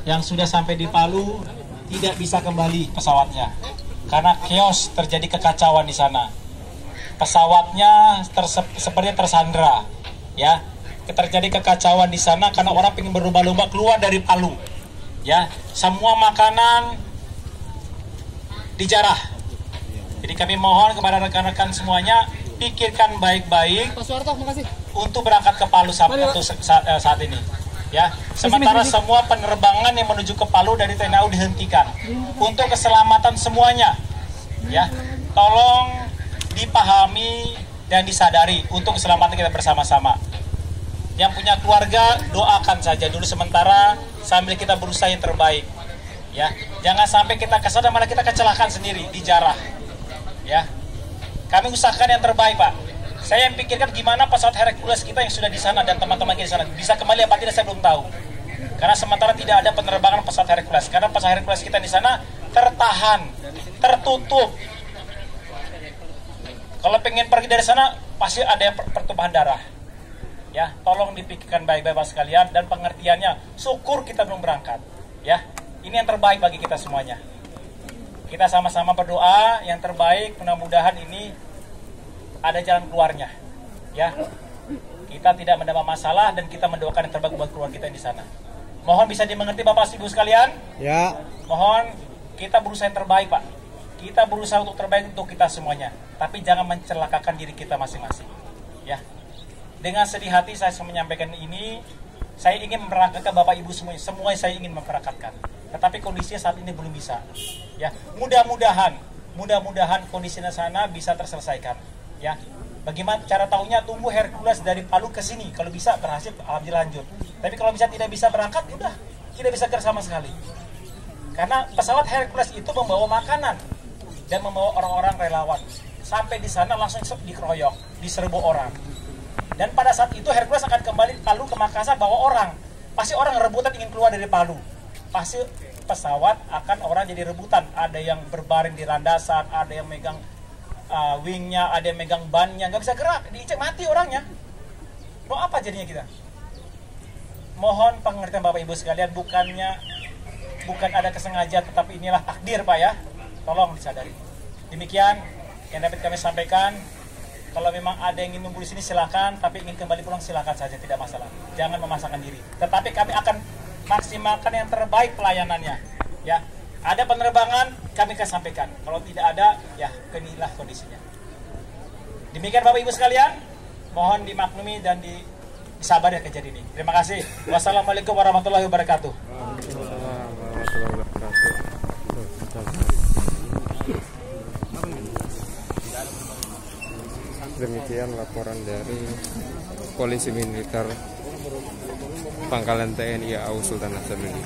yang sudah sampai di Palu tidak bisa kembali pesawatnya karena chaos, terjadi kekacauan di sana. Pesawatnya sepertinya tersandra, ya. Terjadi kekacauan di sana karena orang ingin berlomba-lomba keluar dari Palu, ya. Semua makanan dijarah. Jadi kami mohon kepada rekan-rekan semuanya, pikirkan baik-baik untuk berangkat ke Palu saat ini. Ya, sementara semua penerbangan yang menuju ke Palu dari TNI AU dihentikan untuk keselamatan semuanya. Ya, tolong dipahami dan disadari untuk keselamatan kita bersama-sama. Yang punya keluarga, doakan saja dulu sementara sambil kita berusaha yang terbaik. Ya, jangan sampai kita kesana malah kita kecelakaan sendiri, dijarah. Ya, kami usahakan yang terbaik, Pak. Saya yang pikirkan gimana pesawat Hercules kita yang sudah di sana dan teman-teman kita di sana bisa kembali apa tidak saya belum tahu. Karena sementara tidak ada penerbangan pesawat Hercules. Karena pesawat Hercules kita di sana tertahan, tertutup. Kalau pengen pergi dari sana pasti ada yang pertumpahan darah. Ya, tolong dipikirkan baik-baik Pak sekalian dan pengertiannya. Syukur kita belum berangkat. Ya, ini yang terbaik bagi kita semuanya. Kita sama-sama berdoa yang terbaik, mudah-mudahan ini ada jalan keluarnya, ya. Kita tidak mendapat masalah dan kita mendoakan yang terbaik buat keluarga kita di sana. Mohon bisa dimengerti Bapak Ibu sekalian. Ya. Mohon kita berusaha yang terbaik, Pak. Kita berusaha untuk terbaik untuk kita semuanya. Tapi jangan mencelakakan diri kita masing-masing, ya. Dengan sedih hati saya menyampaikan ini. Saya ingin memberangkatkan Bapak Ibu semuanya. Semua saya ingin memberangkatkan. Tetapi kondisinya saat ini belum bisa. Ya, mudah-mudahan kondisinya sana bisa terselesaikan. Ya, bagaimana cara tahunya? Tunggu Hercules dari Palu ke sini. Kalau bisa berhasil, alhamdulillah lanjut. Tapi kalau tidak bisa berangkat, udah tidak bisa kerja sama sekali. Karena pesawat Hercules itu membawa makanan dan membawa orang-orang relawan. Sampai di sana langsung dikeroyok, diserbu orang. Dan pada saat itu Hercules akan kembali Palu ke Makassar bawa orang. Pasti orang rebutan ingin keluar dari Palu. Pasti pesawat akan orang jadi rebutan. Ada yang berbaring di landasan, ada yang megang wingnya, ada yang megang bannya, nggak bisa gerak, diicek mati orangnya. Mau apa jadinya kita? Mohon pengertian Bapak Ibu sekalian, bukan ada kesengajaan, tetapi inilah takdir Pak ya. Tolong disadari. Demikian yang dapat kami sampaikan. Kalau memang ada yang ingin nunggu di sini silakan, tapi ingin kembali pulang silakan saja, tidak masalah. Jangan memaksakan diri. Tetapi kami akan maksimalkan yang terbaik pelayanannya. Ya. Ada penerbangan, kami akan sampaikan. Kalau tidak ada, ya inilah kondisinya. Demikian Bapak Ibu sekalian, mohon dimaklumi dan disabar ya kejadian ini. Terima kasih. Wassalamualaikum warahmatullahi wabarakatuh. Demikian laporan dari Polisi Militer Pangkalan TNI AU Sultan Hasanuddin.